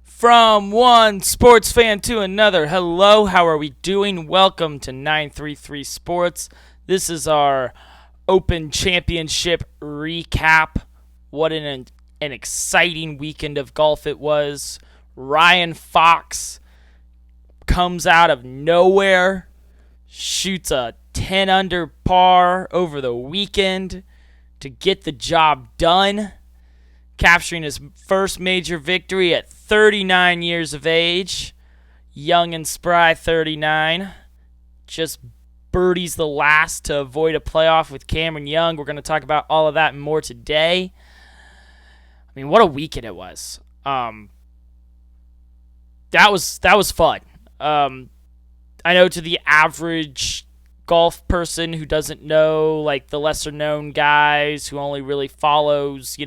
From one sports fan to another, hello, how are we doing? Welcome to 933 Sports. This is our Open Championship recap. What an exciting weekend of golf it was. Ryan Fox comes out of nowhere, shoots a 10 under par over the weekend to get the job done, capturing his first major victory at 39 years of age. Young and spry 39. Just birdies the last to avoid a playoff with Cameron Young. We're going to talk about all of that and more today. I mean, what a weekend it was. That was fun. I know to the average golf person who doesn't know, like the lesser known guys who only really follows,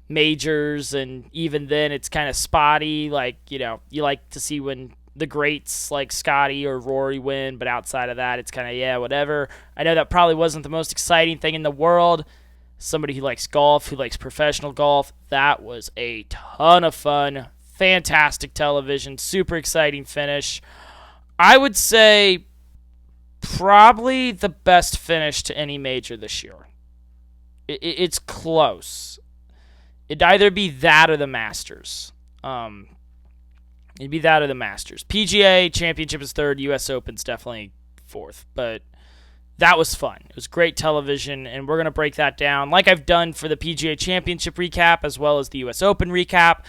majors, and even then it's kind of spotty. Like, you like to see when the greats like Scotty or Rory win, but outside of that, it's kind of, whatever. I know that probably wasn't the most exciting thing in the world. Somebody who likes golf, who likes professional golf, that was a ton of fun. Fantastic television, super exciting finish. I would say probably the best finish to any major this year. It's close. It'd either be that or the Masters. It'd be that or the Masters. PGA Championship is third. U.S. Open's definitely fourth. But that was fun. It was great television, and we're going to break that down like I've done for the PGA Championship recap as well as the U.S. Open recap.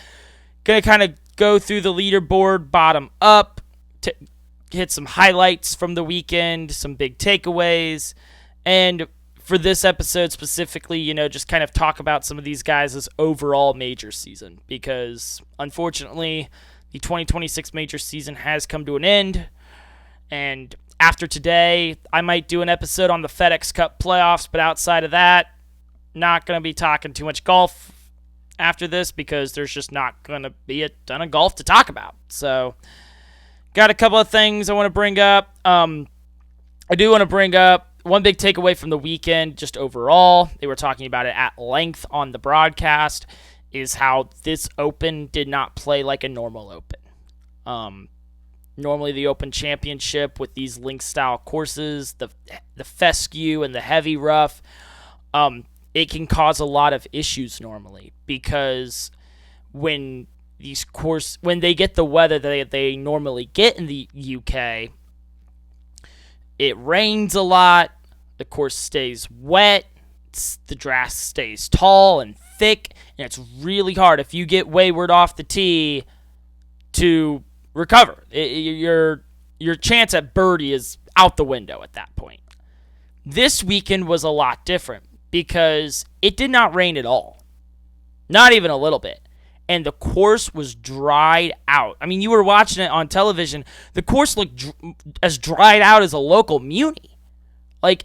Going to kind of go through the leaderboard bottom up, to hit some highlights from the weekend, some big takeaways, and for this episode specifically, just kind of talk about some of these guys' overall major season, because unfortunately the 2026 major season has come to an end, and after today I might do an episode on the FedEx Cup playoffs, but outside of that, not going to be talking too much golf after this because there's just not going to be a ton of golf to talk about. So got a couple of things I want to bring up. I do want to bring up one big takeaway from the weekend, just overall. They were talking about it at length on the broadcast, is how this Open did not play like a normal Open. Normally the Open Championship with these link-style courses, the fescue and the heavy rough, it can cause a lot of issues normally, because when they get the weather that they normally get in the UK, it rains a lot, the course stays wet, the grass stays tall and thick, and it's really hard if you get wayward off the tee to recover. Your chance at birdie is out the window at that point. This weekend was a lot different because it did not rain at all. Not even a little bit. And the course was dried out. I mean, you were watching it on television. The course looked as dried out as a local muni. Like,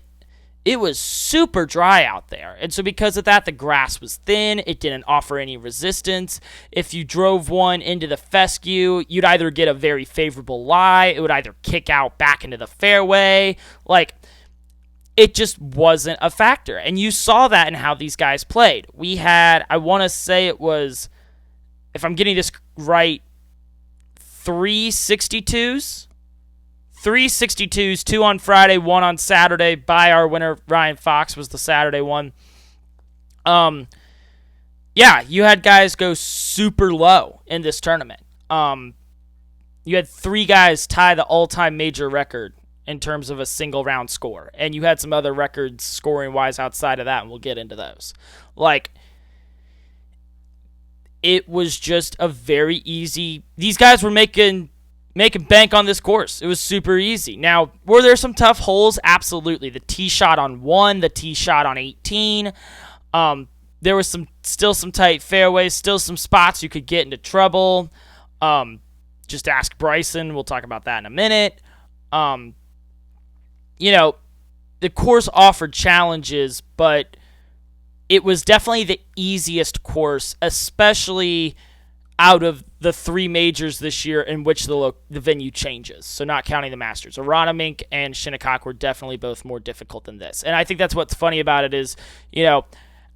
it was super dry out there. And so because of that, the grass was thin. It didn't offer any resistance. If you drove one into the fescue, you'd either get a very favorable lie. It would either kick out back into the fairway. Like, it just wasn't a factor. And you saw that in how these guys played. We had, I want to say it was, if I'm getting this right, 362s. 362s, 2 on Friday, 1 on Saturday, by our winner, Ryan Fox, was the Saturday one. You had guys go super low in this tournament. You had 3 guys tie the all-time major record in terms of a single round score. And you had some other records scoring-wise outside of that, and we'll get into those. Like, it was just a very easy... These guys were making bank on this course. It was super easy. Now, were there some tough holes? Absolutely. The tee shot on 1, the tee shot on 18. There was still some tight fairways, still some spots you could get into trouble. Just ask Bryson. We'll talk about that in a minute. The course offered challenges, but it was definitely the easiest course, especially out of the 3 majors this year in which the venue changes. So not counting the Masters. Aronimink and Shinnecock were definitely both more difficult than this. And I think that's what's funny about it is,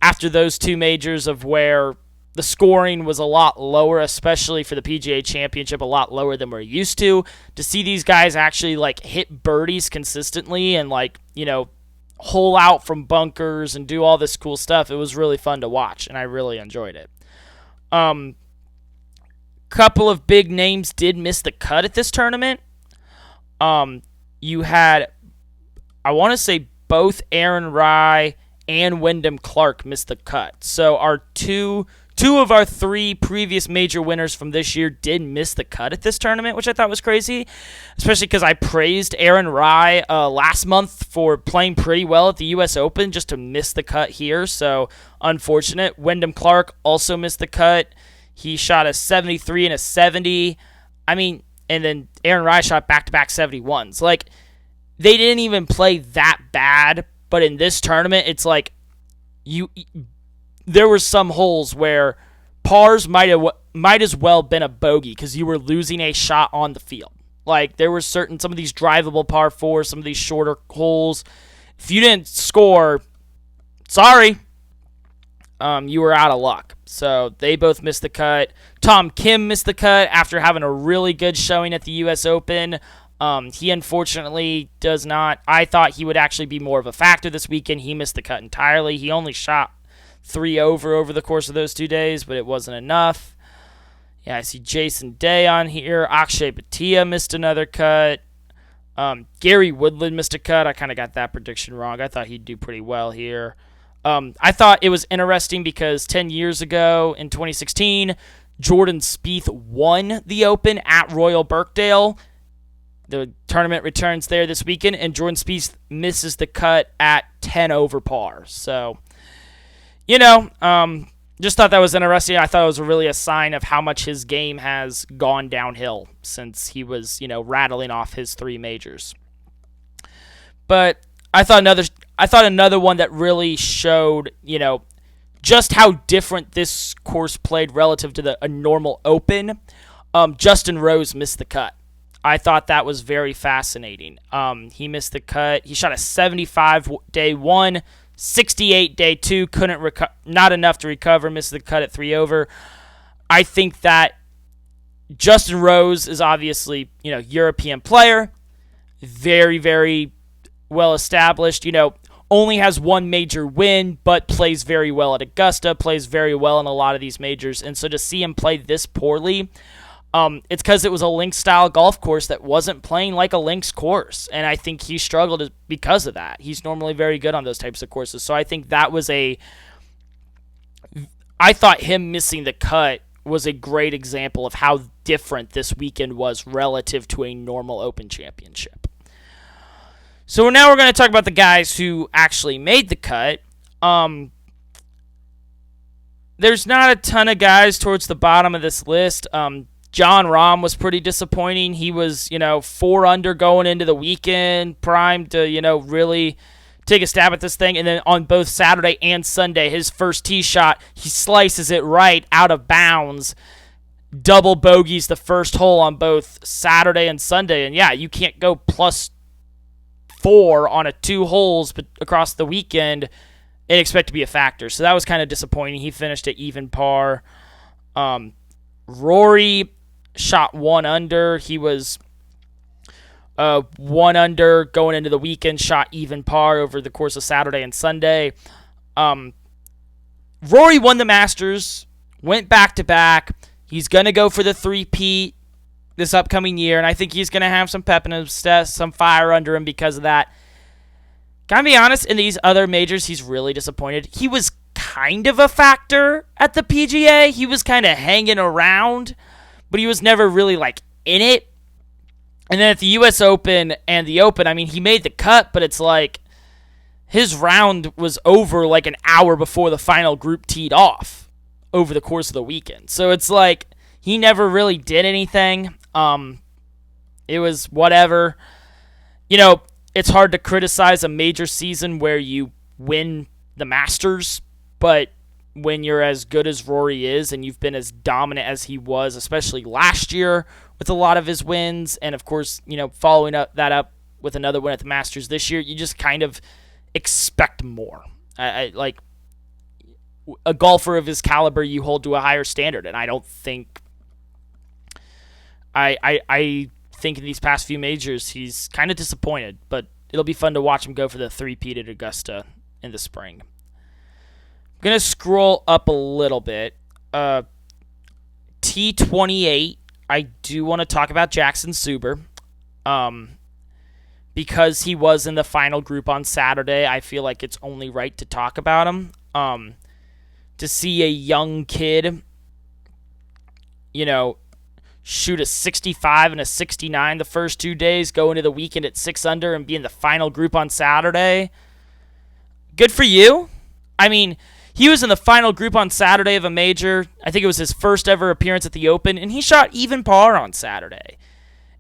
after those 2 majors of where the scoring was a lot lower, especially for the PGA Championship, a lot lower than we're used to. To see these guys actually like hit birdies consistently and like, hole out from bunkers and do all this cool stuff, it was really fun to watch, and I really enjoyed it. Couple of big names did miss the cut at this tournament. You had, I want to say, both Aaron Rai and Wyndham Clark missed the cut. So our two of our three previous major winners from this year did miss the cut at this tournament, which I thought was crazy, especially because I praised Aaron Rai last month for playing pretty well at the U.S. Open, just to miss the cut here. So unfortunate. Wyndham Clark also missed the cut. He shot a 73 and a 70. And then Aaron Rai shot back-to-back 71s. Like, they didn't even play that bad, but in this tournament, it's like there were some holes where pars might as well been a bogey because you were losing a shot on the field. Like, there were some of these drivable par fours, some of these shorter holes. If you didn't score, sorry, you were out of luck. So they both missed the cut. Tom Kim missed the cut after having a really good showing at the U.S. Open. He unfortunately does not. I thought he would actually be more of a factor this weekend. He missed the cut entirely. He only shot 3 over the course of those 2 days, but it wasn't enough. Yeah, I see Jason Day on here. Akshay Bhatia missed another cut. Gary Woodland missed a cut. I kind of got that prediction wrong. I thought he'd do pretty well here. I thought it was interesting because 10 years ago in 2016, Jordan Spieth won the Open at Royal Birkdale. The tournament returns there this weekend, and Jordan Spieth misses the cut at 10 over par. So, just thought that was interesting. I thought it was really a sign of how much his game has gone downhill since he was, rattling off his 3 majors. But I thought another one that really showed, just how different this course played relative to a normal Open. Justin Rose missed the cut. I thought that was very fascinating. He missed the cut. He shot a 75 day 1, 68 day 2, not enough to recover, missed the cut at 3 over. I think that Justin Rose is obviously, European player, very, very well established, only has 1 major win, but plays very well at Augusta, plays very well in a lot of these majors. And so to see him play this poorly, it's because it was a links-style golf course that wasn't playing like a links course, and I think he struggled because of that. He's normally very good on those types of courses, so I think that was I thought him missing the cut was a great example of how different this weekend was relative to a normal Open Championship. So now we're going to talk about the guys who actually made the cut. There's not a ton of guys towards the bottom of this list. Jon Rahm was pretty disappointing. He was, 4 under going into the weekend, primed to, really take a stab at this thing. And then on both Saturday and Sunday, his first tee shot, he slices it right out of bounds. Double bogeys the first hole on both Saturday and Sunday. And yeah, you can't go +4 on a 2 holes across the weekend and expect to be a factor. So that was kind of disappointing. He finished at even par. Rory shot 1 under. He was 1 under going into the weekend, shot even par over the course of Saturday and Sunday. Rory won the Masters, went back-to-back. He's going to go for the 3-peat this upcoming year, and I think he's going to have some pep in his step, some fire under him because of that. Gotta be honest, in these other majors, he's really disappointed. He was kind of a factor at the PGA. He was kind of hanging around, but he was never really, in it. And then at the U.S. Open and the Open, he made the cut, but it's like his round was over an hour before the final group teed off over the course of the weekend. So it's like he never really did anything. It was whatever. It's hard to criticize a major season where you win the Masters, but when you're as good as Rory is and you've been as dominant as he was, especially last year with a lot of his wins, and of course, following that up with another win at the Masters this year, you just kind of expect more. a golfer of his caliber you hold to a higher standard, and I don't think I think in these past few majors he's kind of disappointed, but it'll be fun to watch him go for the three-peat at Augusta in the spring. I'm going to scroll up a little bit. T28, I do want to talk about Jackson Suber. Because he was in the final group on Saturday, I feel like it's only right to talk about him. To see a young kid, shoot a 65 and a 69 the first 2 days, go into the weekend at 6 under and be in the final group on Saturday. Good for you. I mean, he was in the final group on Saturday of a major. I think it was his first ever appearance at the Open, and he shot even par on Saturday.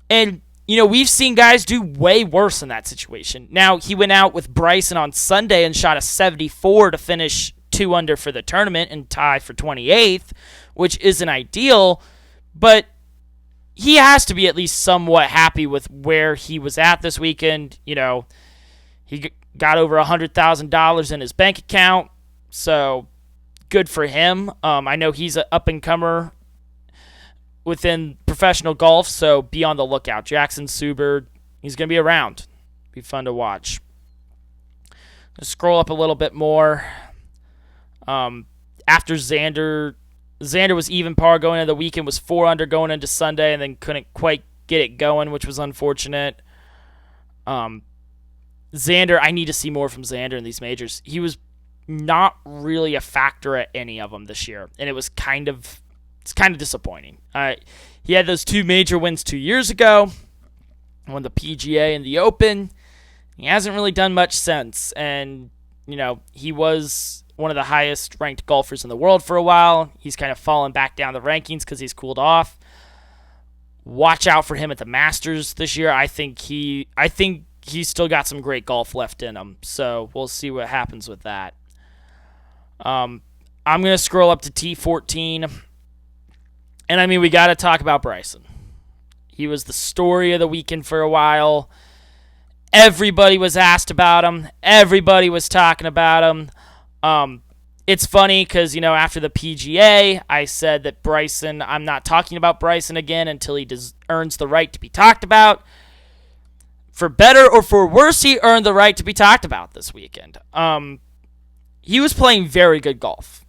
And, we've seen guys do way worse in that situation. Now, he went out with Bryson on Sunday and shot a 74 to finish 2 under for the tournament and tie for 28th, which isn't ideal, but he has to be at least somewhat happy with where he was at this weekend. He got over $100,000 in his bank account, so good for him. I know he's an up-and-comer within professional golf, so be on the lookout. Jackson Suber, he's going to be around. Be fun to watch. Let's scroll up a little bit more. After Xander was even par going into the weekend, was 4 under going into Sunday, and then couldn't quite get it going, which was unfortunate. Xander, I need to see more from Xander in these majors. He was not really a factor at any of them this year, and it's kind of disappointing. He had those 2 major wins 2 years ago, won the PGA and the Open. He hasn't really done much since, and he was one of the highest ranked golfers in the world for a while. He's kind of fallen back down the rankings because he's cooled off. Watch out for him at the Masters this year. I think he's still got some great golf left in him, so we'll see what happens with that. I'm going to scroll up to T14, and we got to talk about Bryson. He was the story of the weekend for a while. Everybody was asked about him. Everybody was talking about him. It's funny because, after the PGA, I said that Bryson, I'm not talking about Bryson again until he earns the right to be talked about. For better or for worse, he earned the right to be talked about this weekend. He was playing very good golf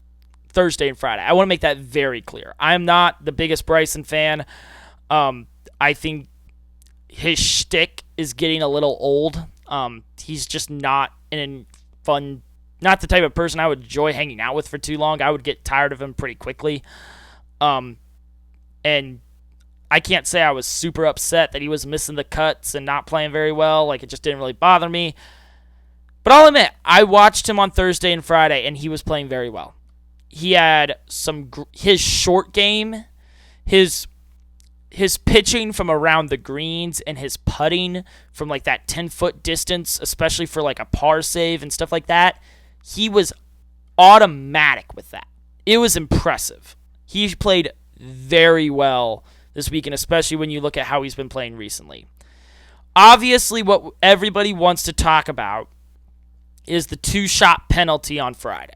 Thursday and Friday. I want to make that very clear. I'm not the biggest Bryson fan. I think his shtick is getting a little old. He's just not not the type of person I would enjoy hanging out with for too long. I would get tired of him pretty quickly. And I can't say I was super upset that he was missing the cuts and not playing very well. It just didn't really bother me. But I'll admit, I watched him on Thursday and Friday, and he was playing very well. He had his short game, his pitching from around the greens, and his putting from that 10-foot distance, especially for a par save and stuff like that. He was automatic with that. It was impressive. He played very well this weekend, especially when you look at how he's been playing recently. Obviously, what everybody wants to talk about is the 2-shot penalty on Friday.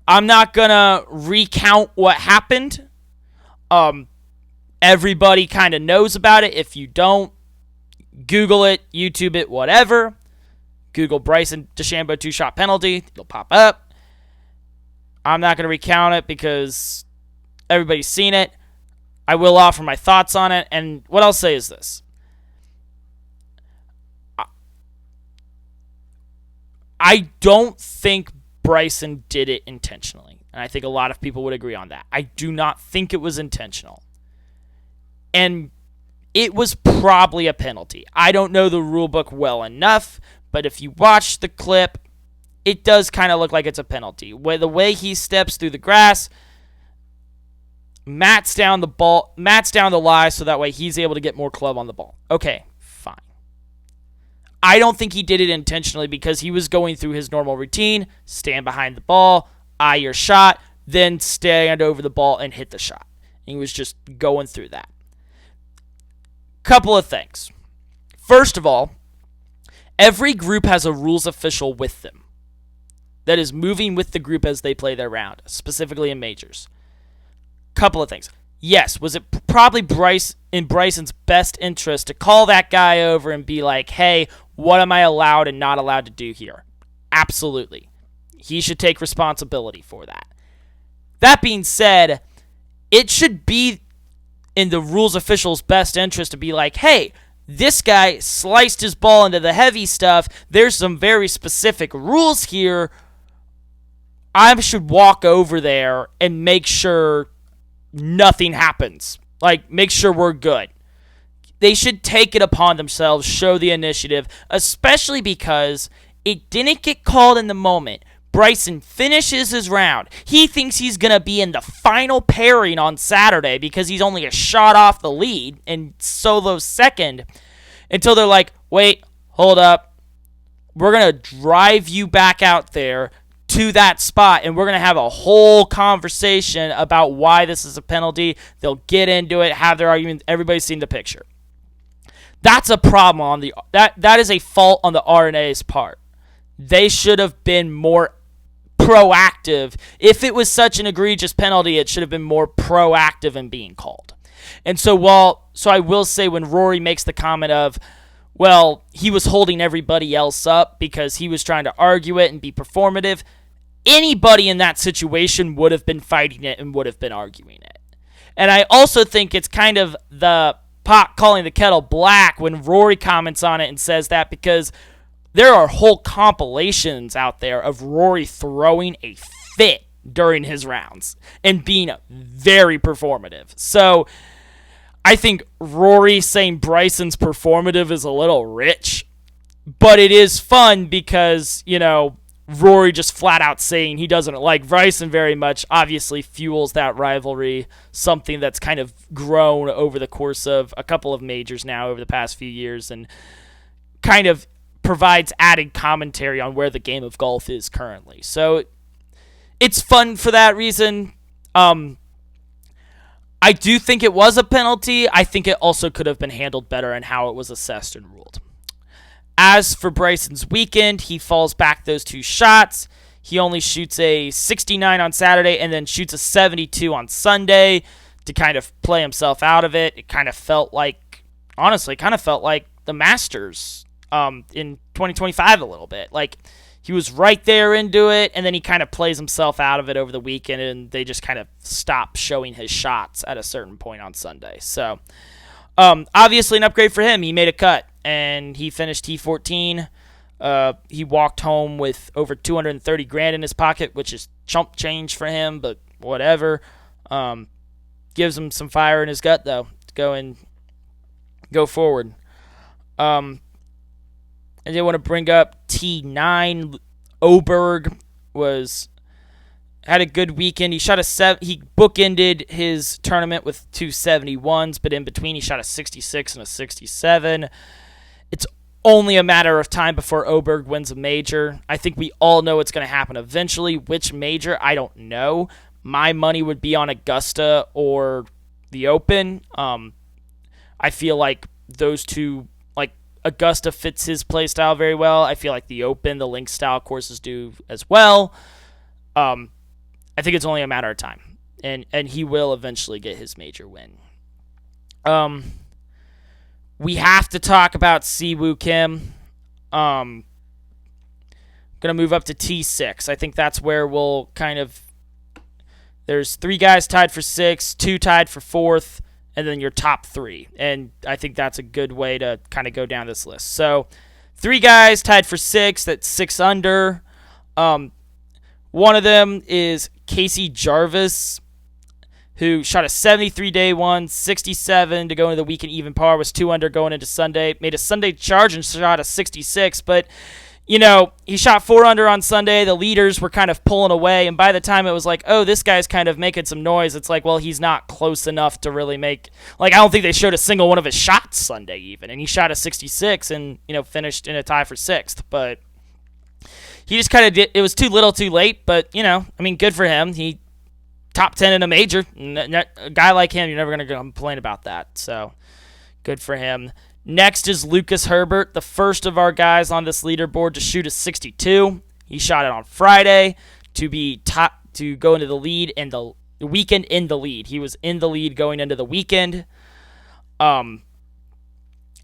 I'm not going to recount what happened. Everybody kind of knows about it. If you don't, Google it, YouTube it, whatever. Google Bryson DeChambeau 2-shot penalty. It'll pop up. I'm not going to recount it because everybody's seen it. I will offer my thoughts on it. And what I'll say is this. I don't think Bryson did it intentionally. And I think a lot of people would agree on that. I do not think it was intentional. And it was probably a penalty. I don't know the rule book well enough, but if you watch the clip, it does kind of look like it's a penalty. The way he steps through the grass, mats down the lie so that way he's able to get more club on the ball. Okay, fine. I don't think he did it intentionally because he was going through his normal routine, stand behind the ball, eye your shot, then stand over the ball and hit the shot. And he was just going through that. Couple of things. First of all, every group has a rules official with them. that is moving with the group as they play their round, specifically in majors. Couple of things. Yes, was it probably in Bryson's best interest to call that guy over and be like, hey, what am I allowed and not allowed to do here? Absolutely. He should take responsibility for that. That being said, it should be in the rules official's best interest to be like, hey, this guy sliced his ball into the heavy stuff. There's some very specific rules here. I should walk over there and make sure nothing happens. Like, make sure we're good. They should take it upon themselves, show the initiative, especially because it didn't get called in the moment. Bryson finishes his round. He thinks he's going to be in the final pairing on Saturday because he's only a shot off the lead and solo second, until they're like, wait, hold up. We're going to drive you back out there to that spot, and we're going to have a whole conversation about why this is a penalty. They'll get into it, have their argument. Everybody's seen the picture. That's a problem on that is a fault on the R&A's part. They should have been more proactive. If it was such an egregious penalty, it should have been more proactive in being called. And so I will say, when Rory makes the comment of, well, he was holding everybody else up because he was trying to argue it and be performative, anybody in that situation would have been fighting it and would have been arguing it. And I also think it's kind of the pot calling the kettle black when Rory comments on it and says that, because there are whole compilations out there of Rory throwing a fit during his rounds and being very performative. So I think Rory saying Bryson's performative is a little rich, but it is fun because, Rory just flat out saying he doesn't like Bryson very much obviously fuels that rivalry, something that's kind of grown over the course of a couple of majors now over the past few years, and kind of provides added commentary on where the game of golf is currently. So it's fun for that reason. I do think it was a penalty. I think it also could have been handled better in how it was assessed and ruled. As for Bryson's weekend, he falls back those 2 shots. He only shoots a 69 on Saturday and then shoots a 72 on Sunday to kind of play himself out of it. It kind of felt like the Masters in 2025 a little bit. Like, he was right there into it, and then he kind of plays himself out of it over the weekend, and they just kind of stop showing his shots at a certain point on Sunday. So, obviously an upgrade for him. He made a cut, and he finished T14. He walked home with over $230,000 in his pocket, which is chump change for him, but whatever. Gives him some fire in his gut, though, to go forward. I did want to bring up T9. Oberg had a good weekend. He bookended his tournament with 2 71s, but in between he shot a 66 and a 67. It's only a matter of time before Oberg wins a major. I think we all know it's going to happen eventually. Which major, I don't know. My money would be on Augusta or the Open. I feel like those two, Augusta fits his play style very well. I feel like the Open, the Link style courses do as well. I think it's only a matter of time, and he will eventually get his major win. We have to talk about Siwoo Kim. Gonna move up to T6. I think that's where we'll there's 3 guys tied for 6, 2 tied for 4th, and then your top 3. And I think that's a good way to kind of go down this list. So 3 guys tied for 6, that's 6 under. One of them is Casey Jarvis, who shot a 73 day one, 67 to go into the weekend even par, was 2 under going into Sunday, made a Sunday charge and shot a 66, but he shot 4 under on Sunday. The leaders were kind of pulling away, and by the time it was like, oh, this guy's kind of making some noise, it's like, well, he's not close enough to really make, I don't think they showed a single one of his shots Sunday even, and he shot a 66 and, finished in a tie for 6th, but he just kind of did, it was too little too late, but, good for him. He top 10 in a major. A guy like him, you're never going to complain about that, so good for him. Next is Lucas Herbert, the first of our guys on this leaderboard to shoot a 62. He shot it on Friday to be to go into the lead in the weekend in the lead. He was in the lead going into the weekend. And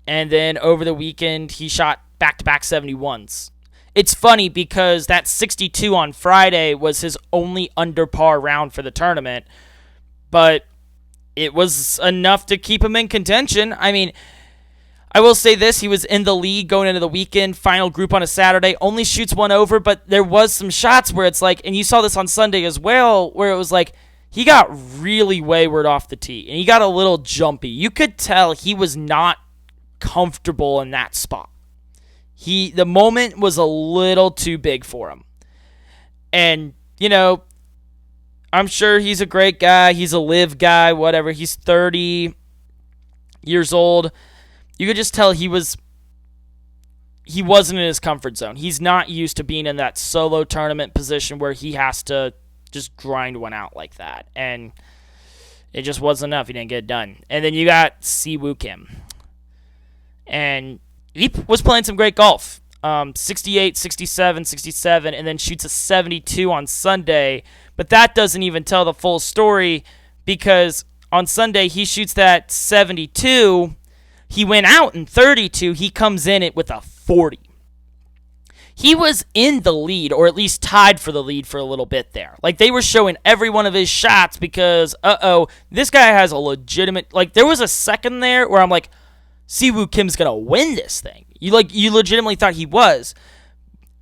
then over the weekend, he shot back-to-back 71s. It's funny because that 62 on Friday was his only under par round for the tournament, but it was enough to keep him in contention. I mean, I will say this, he was in the lead going into the weekend, final group on a Saturday, only shoots one over, but there was some shots where it's like, and you saw this on Sunday as well, where it was like, he got really wayward off the tee, and he got a little jumpy. You could tell he was not comfortable in that spot. The moment was a little too big for him. And, I'm sure he's a great guy. He's a live guy, whatever. He's 30 years old. You could just tell he wasn't in his comfort zone. He's not used to being in that solo tournament position where he has to just grind one out like that. And it just wasn't enough. He didn't get it done. And then you got Siwoo Kim. And he was playing some great golf. 68, 67, 67, and then shoots a 72 on Sunday. But that doesn't even tell the full story because on Sunday he shoots that 72. He went out in 32. He comes in it with a 40. He was in the lead, or at least tied for the lead for a little bit there. Like, they were showing every one of his shots because, this guy has a legitimate... Like, there was a second there where I'm like, Siwoo Kim's going to win this thing. You legitimately thought he was.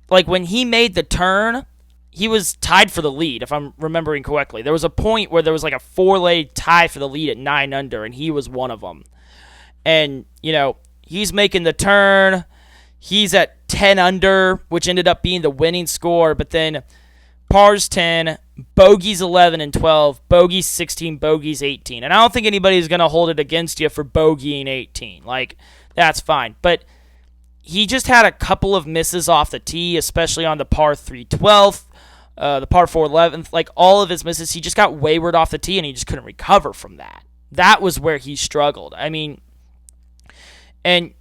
Like, when he made the turn, he was tied for the lead, if I'm remembering correctly. There was a point where there was like a 4-leg tie for the lead at 9 under, and he was one of them. And, he's making the turn. He's at 10 under, which ended up being the winning score. But then pars 10, bogeys 11 and 12, bogeys 16, bogeys 18. And I don't think anybody's going to hold it against you for bogeying 18. Like, that's fine. But he just had a couple of misses off the tee, especially on the par 3 12th, the par 4 11th. Like, all of his misses, he just got wayward off the tee, and he just couldn't recover from that. That was where he struggled. I mean, and,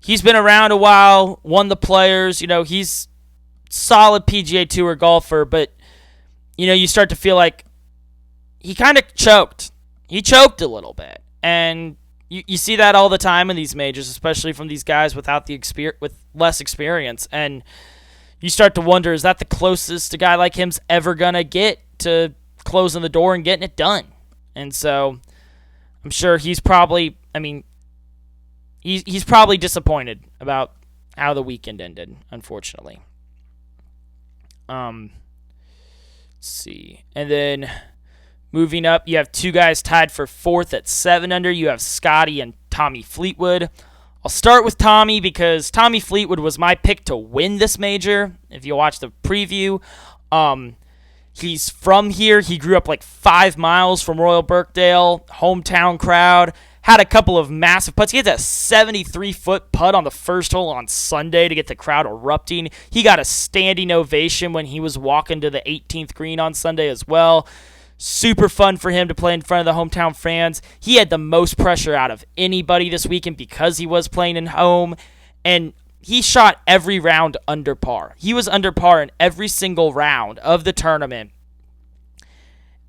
he's been around a while, won the Players. He's solid PGA Tour golfer, but, you start to feel like he kind of choked. He choked a little bit. And you see that all the time in these majors, especially from these guys with less experience. And you start to wonder, is that the closest a guy like him's ever going to get to closing the door and getting it done? And so I'm sure he's probably, he's probably disappointed about how the weekend ended, unfortunately. Let's see. And then moving up, you have two guys tied for fourth at 7 under. You have Scotty and Tommy Fleetwood. I'll start with Tommy because Tommy Fleetwood was my pick to win this major. If you watch the preview, he's from here. He grew up like 5 miles from Royal Birkdale, hometown crowd. Had a couple of massive putts. He had that 73-foot putt on the first hole on Sunday to get the crowd erupting. He got a standing ovation when he was walking to the 18th green on Sunday as well. Super fun for him to play in front of the hometown fans. He had the most pressure out of anybody this weekend because he was playing in home, and he shot every round under par. He was under par in every single round of the tournament,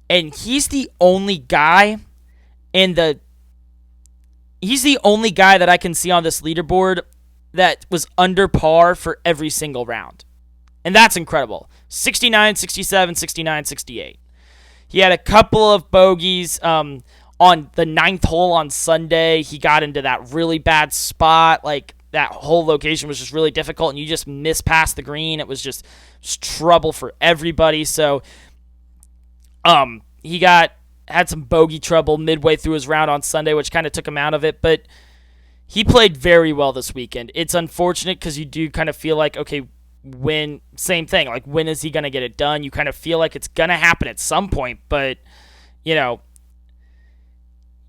and he's the only guy that I can see on this leaderboard that was under par for every single round. And that's incredible. 69, 67, 69, 68. He had a couple of bogeys on the 9th hole on Sunday. He got into that really bad spot. Like, that whole location was just really difficult, and you just miss past the green. It was just trouble for everybody. So he had some bogey trouble midway through his round on Sunday, which kind of took him out of it. But he played very well this weekend. It's unfortunate because you do kind of feel like, okay, same thing. Like, when is he going to get it done? You kind of feel like it's going to happen at some point, but,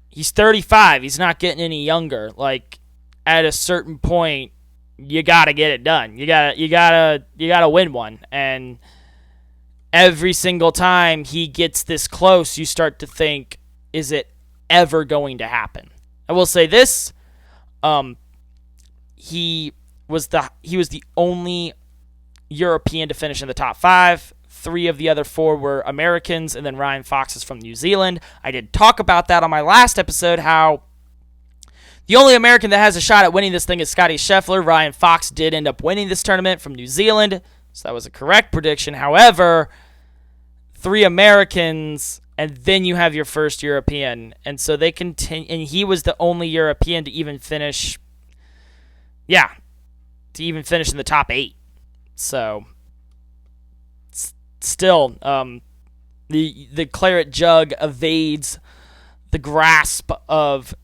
he's 35. He's not getting any younger. Like, at a certain point, you got to get it done. You got to win one. And every single time he gets this close, you start to think, is it ever going to happen? I will say this, he was the only European to finish in the top 5. 3 of the other 4 were Americans, and then Ryan Fox is from New Zealand. I did talk about that on my last episode, how the only American that has a shot at winning this thing is Scotty Scheffler. Ryan Fox did end up winning this tournament from New Zealand, so that was a correct prediction. However, 3 Americans, and then you have your first European. And so they continue, and he was the only European to even finish, in the top 8. So, still, the claret jug evades the grasp of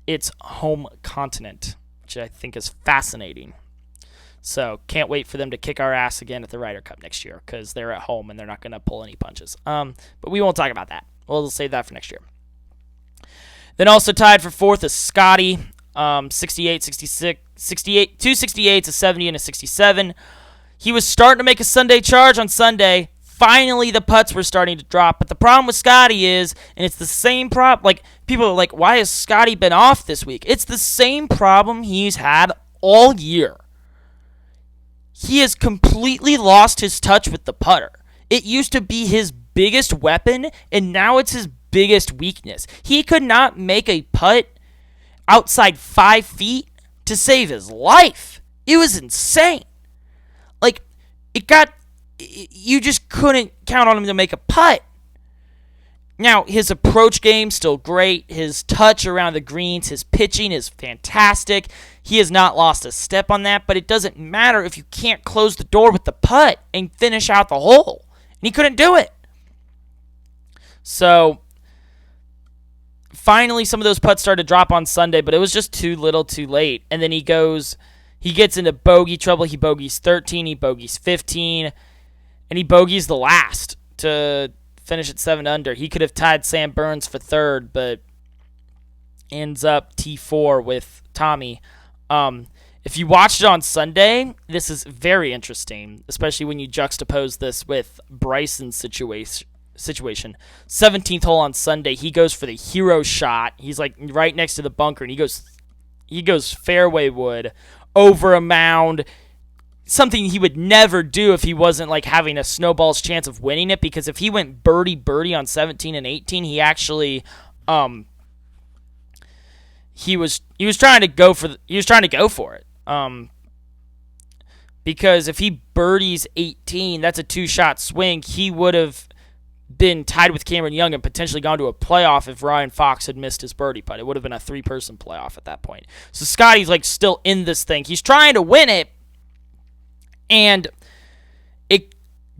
its home continent, which I think is fascinating. So, can't wait for them to kick our ass again at the Ryder Cup next year, because they're at home and they're not going to pull any punches. But we won't talk about that. We'll save that for next year. Then also tied for 4th is Scotty, 68, 66, 68, 2 68s, a 70, and a 67. He was starting to make a Sunday charge on Sunday. Finally, the putts were starting to drop. But the problem with Scotty is, and it's the same problem, like, people are like, why has Scotty been off this week? It's the same problem he's had all year. He has completely lost his touch with the putter. It used to be his biggest weapon, and now it's his biggest weakness. He could not make a putt outside 5 feet to save his life. It was insane. Like, you just couldn't count on him to make a putt. Now, his approach game's still great. His touch around the greens, his pitching is fantastic. He has not lost a step on that, but it doesn't matter if you can't close the door with the putt and finish out the hole. And he couldn't do it. So, finally, some of those putts started to drop on Sunday, but it was just too little too late. And then he gets into bogey trouble. He bogeys 13, he bogeys 15, and he bogeys the last to finish at 7 under. He could have tied Sam Burns for 3rd, but ends up T4 with Tommy. If you watched it on Sunday, this is very interesting, especially when you juxtapose this with Bryson's situation. 17th hole on Sunday, he goes for the hero shot. He's like right next to the bunker, and he goes fairway wood over a mound. Something he would never do if he wasn't like having a snowball's chance of winning it, because if he went birdie on 17 and 18, he actually he was trying to go for it. Because if he birdies 18, that's a 2-shot swing. He would have been tied with Cameron Young and potentially gone to a playoff if Ryan Fox had missed his birdie putt. It would have been a 3-person playoff at that point. So Scotty's like still in this thing. He's trying to win it, and it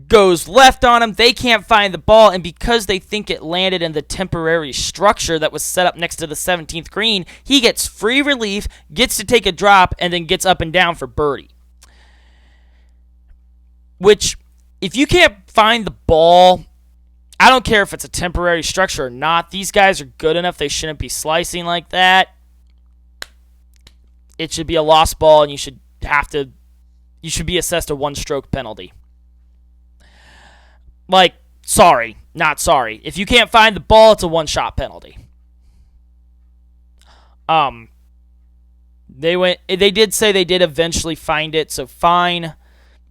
goes left on him. They can't find the ball, and because they think it landed in the temporary structure that was set up next to the 17th green, he gets free relief, gets to take a drop, and then gets up and down for birdie. Which, if you can't find the ball, I don't care if it's a temporary structure or not. These guys are good enough. They shouldn't be slicing like that. It should be a lost ball, and you should be assessed a 1-stroke penalty. Like, sorry, not sorry. If you can't find the ball, it's a 1-shot penalty. They did say they did eventually find it, so fine.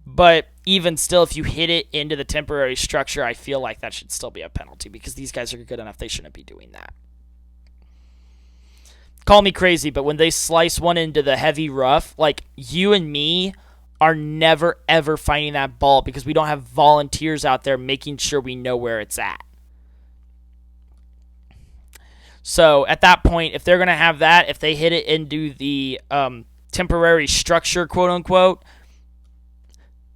But even still, if you hit it into the temporary structure, I feel like that should still be a penalty, because these guys are good enough. They shouldn't be doing that. Call me crazy, but when they slice one into the heavy rough, like, you and me are never, ever finding that ball, because we don't have volunteers out there making sure we know where it's at. So, at that point, if they're going to have that, if they hit it into the temporary structure, quote-unquote,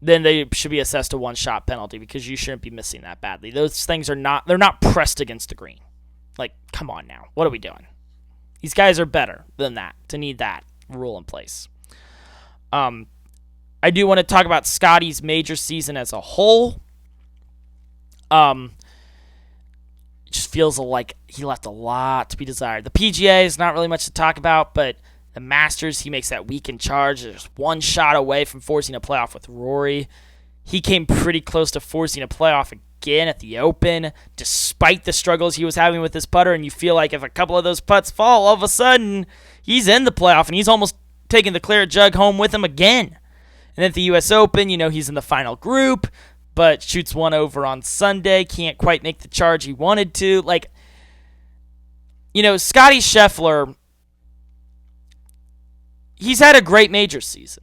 then they should be assessed a 1-shot penalty, because you shouldn't be missing that badly. Those things they're not pressed against the green. Like, come on now. What are we doing? These guys are better than that to need that rule in place. I do want to talk about Scotty's major season as a whole. It just feels like he left a lot to be desired. The PGA is not really much to talk about, but the Masters, he makes that weekend charge. There's 1 shot away from forcing a playoff with Rory. He came pretty close to forcing a playoff again at the Open, despite the struggles he was having with his putter, and you feel like if a couple of those putts fall, all of a sudden, he's in the playoff, and he's almost taking the claret jug home with him again. And then at the U.S. Open, he's in the final group, but shoots one over on Sunday. Can't quite make the charge he wanted to. Scottie Scheffler, he's had a great major season.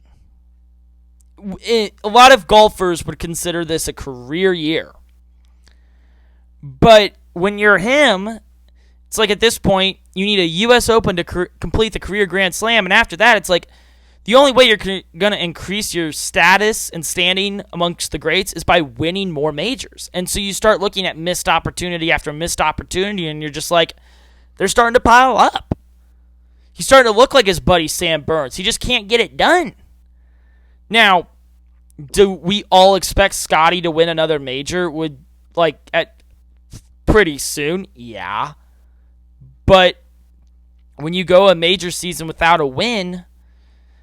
A lot of golfers would consider this a career year. But when you're him, it's like at this point, you need a U.S. Open to complete the career Grand Slam. And after that, it's like the only way you're going to increase your status and standing amongst the greats is by winning more majors. And so you start looking at missed opportunity after missed opportunity, and you're just like, they're starting to pile up. He's starting to look like his buddy Sam Burns. He just can't get it done. Now, do we all expect Scotty to win another major? At pretty soon? Yeah. But when you go a major season without a win,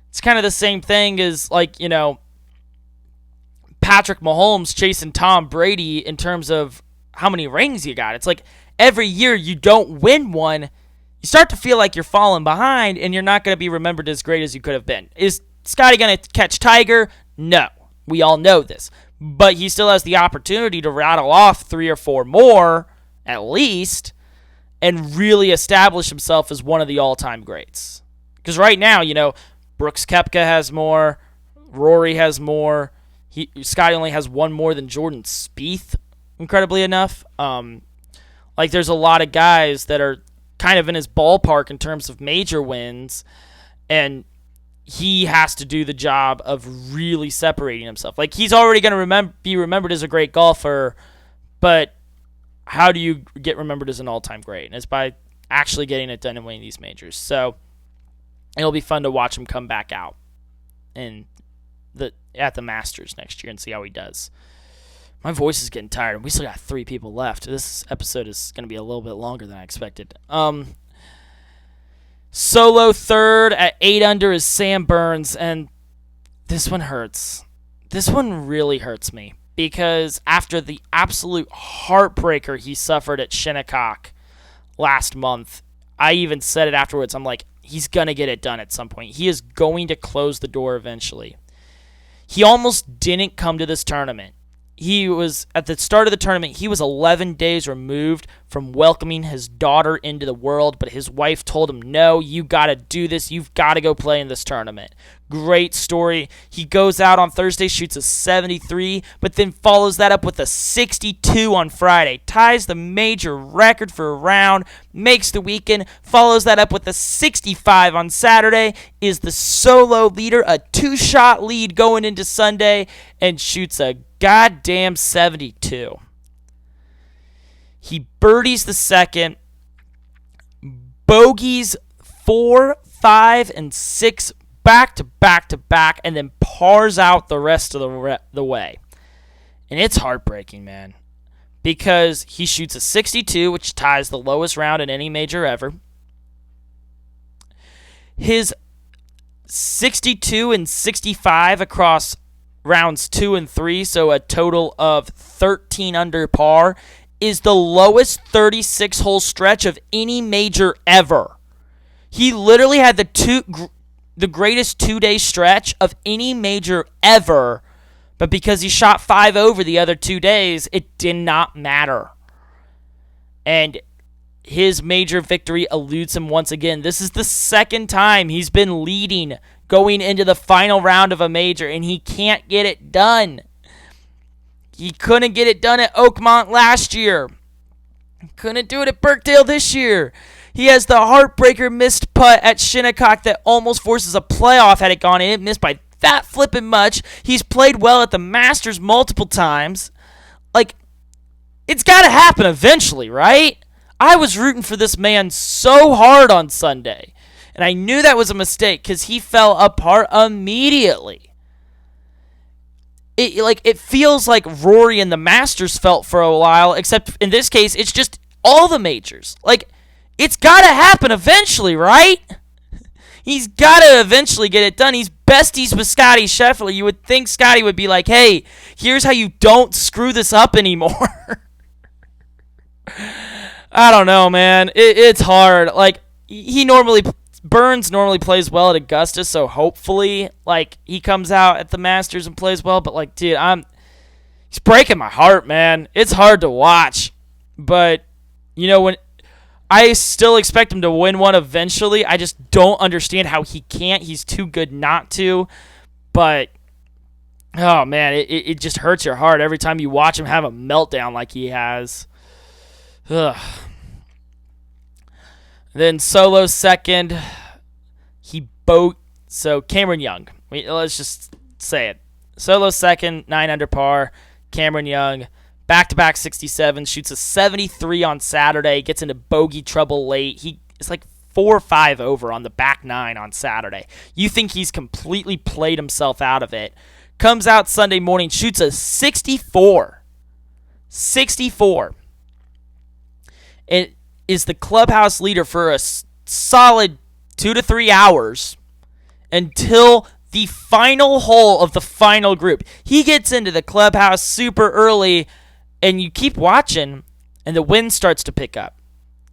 it's kind of the same thing as, Patrick Mahomes chasing Tom Brady in terms of how many rings you got. It's like every year you don't win one, you start to feel like you're falling behind and you're not going to be remembered as great as you could have been. Is Scotty going to catch Tiger? No. We all know this. But he still has the opportunity to rattle off 3 or 4 more, at least, and really establish himself as one of the all-time greats. Because right now, Brooks Koepka has more, Rory has more, Scotty only has one more than Jordan Spieth, incredibly enough. There's a lot of guys that are kind of in his ballpark in terms of major wins, and he has to do the job of really separating himself. He's already going to be remembered as a great golfer, but how do you get remembered as an all-time great? And it's by actually getting it done and winning these majors. So it'll be fun to watch him come back out at the Masters next year and see how he does. My voice is getting tired, and we still got 3 people left. This episode is going to be a little bit longer than I expected. Solo third at 8 under is Sam Burns, and this one hurts. This one really hurts me because after the absolute heartbreaker he suffered at Shinnecock last month, I even said it afterwards. I'm like, he's going to get it done at some point. He is going to close the door eventually. He almost didn't come to this tournament. He was, at the start of the tournament, he was 11 days removed from welcoming his daughter into the world, but his wife told him, no, you got to do this. You've got to go play in this tournament. Great story. He goes out on Thursday, shoots a 73, but then follows that up with a 62 on Friday. Ties the major record for a round, makes the weekend, follows that up with a 65 on Saturday, is the solo leader, a 2-shot lead going into Sunday, and shoots a goddamn 72. He birdies the second, bogeys 4, 5, and 6 back to back to back, and then pars out the rest of the way. And it's heartbreaking, man, because he shoots a 62, which ties the lowest round in any major ever. His 62 and 65 across rounds 2 and 3, so a total of 13 under par, is the lowest 36-hole stretch of any major ever. He literally had the greatest 2-day stretch of any major ever, but because he shot 5 over the other 2 days, it did not matter. And his major victory eludes him once again. This is the second time he's been leading going into the final round of a major, and he can't get it done. He couldn't get it done at Oakmont last year. Couldn't do it at Birkdale this year. He has the heartbreaker missed putt at Shinnecock that almost forces a playoff had it gone in. It missed by that flipping much. He's played well at the Masters multiple times. It's got to happen eventually, right? I was rooting for this man so hard on Sunday, and I knew that was a mistake because he fell apart immediately. It feels like Rory and the Masters felt for a while, except in this case, it's just all the majors. It's got to happen eventually, right? He's got to eventually get it done. He's besties with Scottie Scheffler. You would think Scottie would be like, hey, here's how you don't screw this up anymore. I don't know, man. It's hard. He normally Burns normally plays well at Augusta, so hopefully, like, he comes out at the Masters and plays well. But, like, dude, he's breaking my heart, man. It's hard to watch. But, you know, when I still expect him to win one eventually, I just don't understand how he can't. He's too good not to. But, oh, man, it just hurts your heart every time you watch him have a meltdown like he has. Ugh. Then solo second, so Cameron Young. Let's just say it. Solo second, 9 under par. Cameron Young, back-to-back 67, shoots a 73 on Saturday, gets into bogey trouble late. It's like 4 or 5 over on the back 9 on Saturday. You think he's completely played himself out of it. Comes out Sunday morning, shoots a 64. 64. It is the clubhouse leader for a solid 2 to 3 hours until the final hole of the final group. He gets into the clubhouse super early, and you keep watching, and the wind starts to pick up.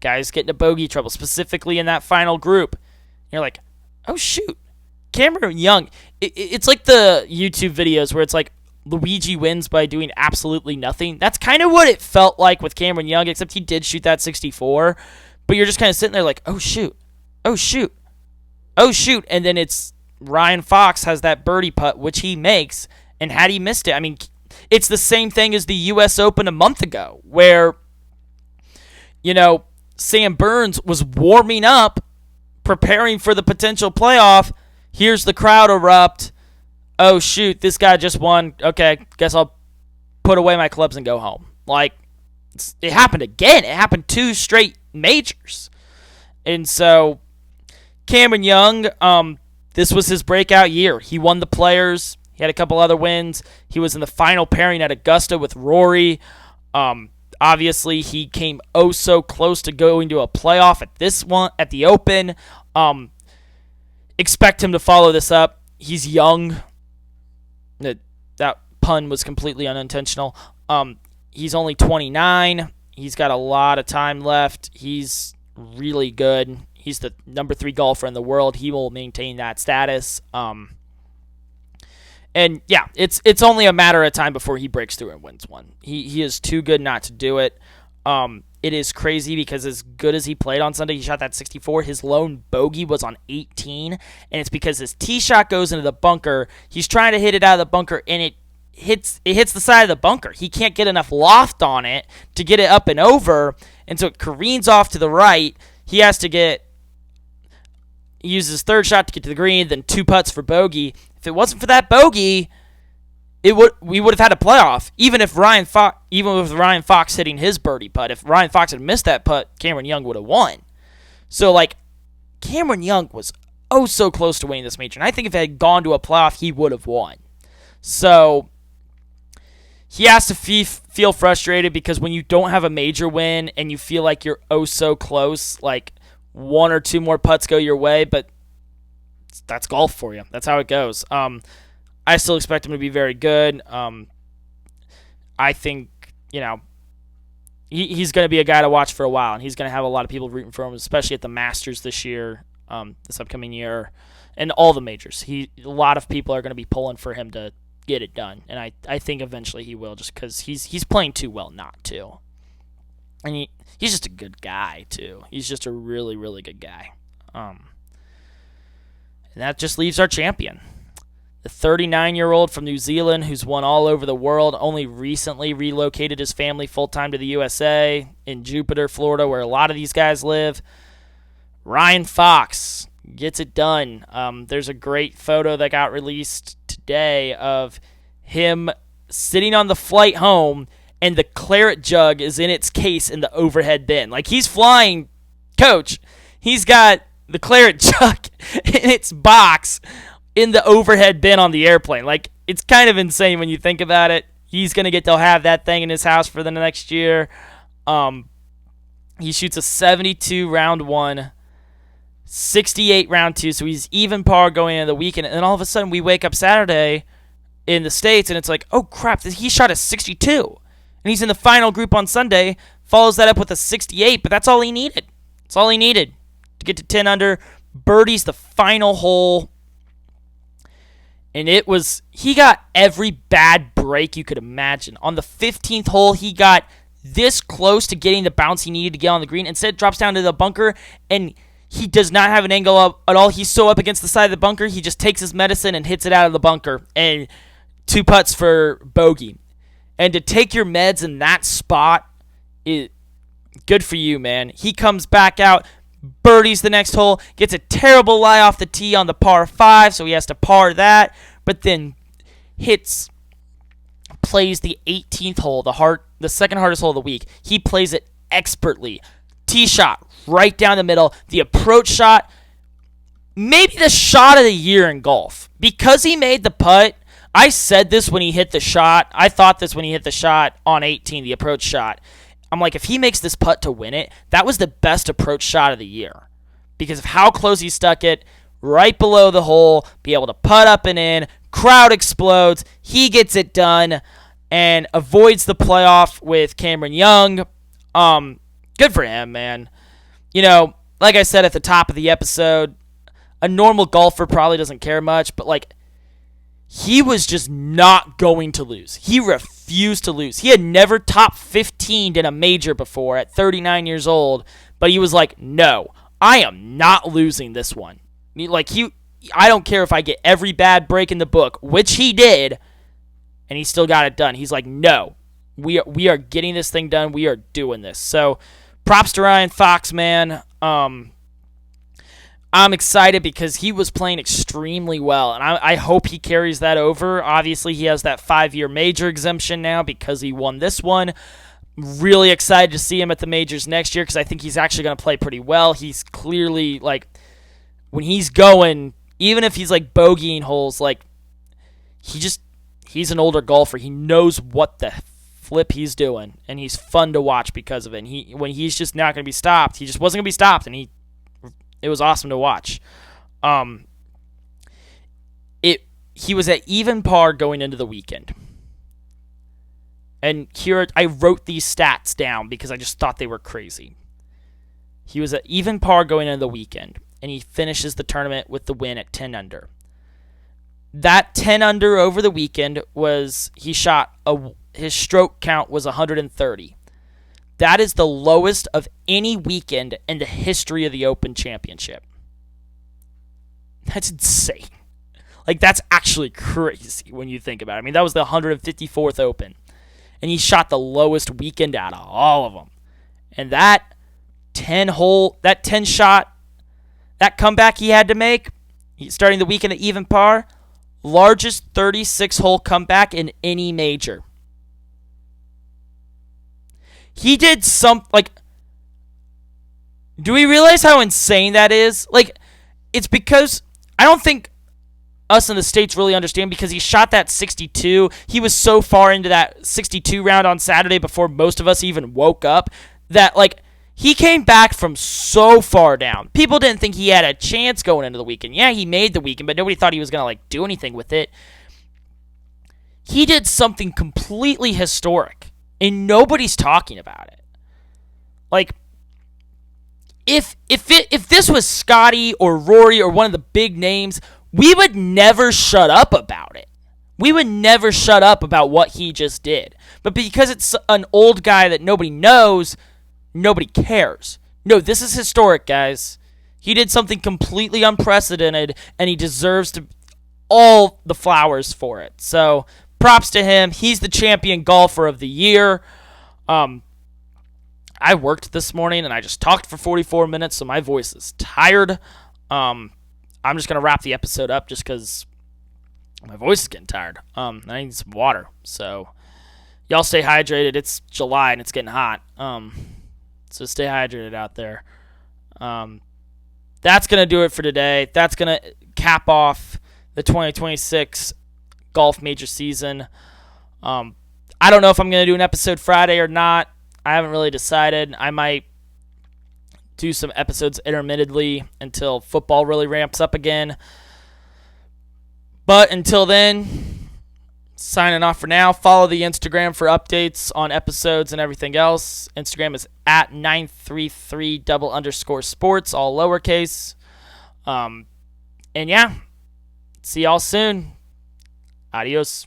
Guys get into bogey trouble, specifically in that final group. You're like, oh, shoot. Cameron Young, it's like the YouTube videos where it's like Luigi wins by doing absolutely nothing. That's kind of what it felt like with Cameron Young, except he did shoot that 64. But you're just kind of sitting there like, oh, shoot. Oh, shoot. Oh, shoot. And then it's Ryan Fox has that birdie putt, which he makes. And had he missed it, I mean, it's the same thing as the U.S. Open a month ago where, you know, Sam Burns was warming up, preparing for the potential playoff. Here's the crowd erupt. Oh, shoot, this guy just won. Okay, guess I'll put away my clubs and go home. Like, it happened again. It happened 2 straight majors. And so, Cameron Young, this was his breakout year. He won the Players. He had a couple other wins. He was in the final pairing at Augusta with Rory. Obviously, he came oh so close to going to a playoff at the Open. Expect him to follow this up. He's young. That pun was completely unintentional. He's only 29. He's got a lot of time left. He's really good. He's the number 3 golfer in the world. He will maintain that status. And yeah, it's only a matter of time before he breaks through and wins one. He is too good not to do it. It is crazy because as good as he played on Sunday, he shot that 64. His lone bogey was on 18, and it's because his tee shot goes into the bunker. He's trying to hit it out of the bunker, and it hits the side of the bunker. He can't get enough loft on it to get it up and over, and so it careens off to the right. He has to use his third shot to get to the green, then 2 putts for bogey. If it wasn't for that bogey, we would have had a playoff, even with Ryan Fox hitting his birdie putt. If Ryan Fox had missed that putt, Cameron Young would have won. So, like, Cameron Young was oh so close to winning this major, and I think if it had gone to a playoff, he would have won. So, he has to feel frustrated because when you don't have a major win and you feel like you're oh so close, like 1 or 2 more putts go your way, but that's golf for you. That's how it goes. I still expect him to be very good. I think, you know, he's going to be a guy to watch for a while, and he's going to have a lot of people rooting for him, especially at the Masters this year, this upcoming year, and all the majors. A lot of people are going to be pulling for him to get it done, and I think eventually he will, just because he's playing too well not to. And he's just a good guy, too. He's just a really, really good guy. And that just leaves our champion. The 39-year-old from New Zealand who's won all over the world, only recently relocated his family full-time to the USA in Jupiter, Florida, where a lot of these guys live. Ryan Fox gets it done. There's a great photo that got released today of him sitting on the flight home, and the claret jug is in its case in the overhead bin. Like, he's flying coach. He's got the claret jug in its box in the overhead bin on the airplane. Like, it's kind of insane when you think about it. He's going to get to have that thing in his house for the next year. He shoots a 72 round 1, 68 round 2, so he's even par going into the weekend. And then all of a sudden we wake up Saturday in the States and it's like, oh crap, he shot a 62. And he's in the final group on Sunday, follows that up with a 68, but that's all he needed. That's all he needed to get to 10 under, birdies the final hole. And he got every bad break you could imagine. On the 15th hole, he got this close to getting the bounce he needed to get on the green. Instead, drops down to the bunker, and he does not have an angle up at all. He's so up against the side of the bunker, he just takes his medicine and hits it out of the bunker. And 2 putts for bogey. And to take your meds in that spot, good for you, man. He comes back out, birdies the next hole, gets a terrible lie off the tee on the par 5, so he has to par that, but then plays the 18th hole, the second hardest hole of the week. He plays it expertly. Tee shot right down the middle. The approach shot, maybe the shot of the year in golf. Because he made the putt, I said this when he hit the shot. I thought this when he hit the shot on 18, the approach shot. I'm like, if he makes this putt to win it, that was the best approach shot of the year. Because of how close he stuck it, right below the hole, be able to putt up and in, crowd explodes, he gets it done, and avoids the playoff with Cameron Young. Good for him, man. You know, like I said at the top of the episode, a normal golfer probably doesn't care much, but like, he was just not going to lose. He refused to lose. He had never top 15'd in a major before at 39 years old, but he was like, no, I am not losing this one. I don't care if I get every bad break in the book, which he did, and he still got it done. He's like, no, we are getting this thing done. We are doing this. So props to Ryan Fox, man. I'm excited because he was playing extremely well, and I hope he carries that over. Obviously, he has that 5-year major exemption now because he won this one. Really excited to see him at the majors next year because I think he's actually going to play pretty well. He's clearly, like, when he's going, even if he's, like, bogeying holes, like, he's an older golfer. He knows what the flip he's doing, and he's fun to watch because of it. And when he's just not going to be stopped, he just wasn't going to be stopped, and it was awesome to watch. He was at even par going into the weekend. And here I wrote these stats down because I just thought they were crazy. He was at even par going into the weekend, and he finishes the tournament with the win at 10 under. That 10 under over the weekend was, his stroke count was 130. That is the lowest of any weekend in the history of the Open Championship. That's insane. Like, that's actually crazy when you think about it. I mean, that was the 154th Open. And he shot the lowest weekend out of all of them. And that 10 shot, that comeback he had to make, starting the weekend at even par, largest 36-hole comeback in any major. He did do we realize how insane that is? Like, it's because I don't think us in the States really understand because he shot that 62. He was so far into that 62 round on Saturday before most of us even woke up that, like, he came back from so far down. People didn't think he had a chance going into the weekend. Yeah, he made the weekend, but nobody thought he was going to, like, do anything with it. He did something completely historic. And nobody's talking about it. Like, if this was Scotty or Rory or one of the big names, we would never shut up about it. We would never shut up about what he just did. But because it's an old guy that nobody knows, nobody cares. No, this is historic, guys. He did something completely unprecedented, and he deserves all the flowers for it. So, props to him. He's the champion golfer of the year. I worked this morning, and I just talked for 44 minutes, so my voice is tired. I'm just going to wrap the episode up just because my voice is getting tired. I need some water. So, y'all stay hydrated. It's July, and it's getting hot. So, stay hydrated out there. That's going to do it for today. That's going to cap off the 2026 golf major season. I don't know if I'm going to do an episode Friday or not. I haven't really decided. I might do some episodes intermittently until football really ramps up again. But until then, signing off for now. Follow the Instagram for updates on episodes and everything else. Instagram is at 933_sports, all lowercase. And yeah, see y'all soon. Adios.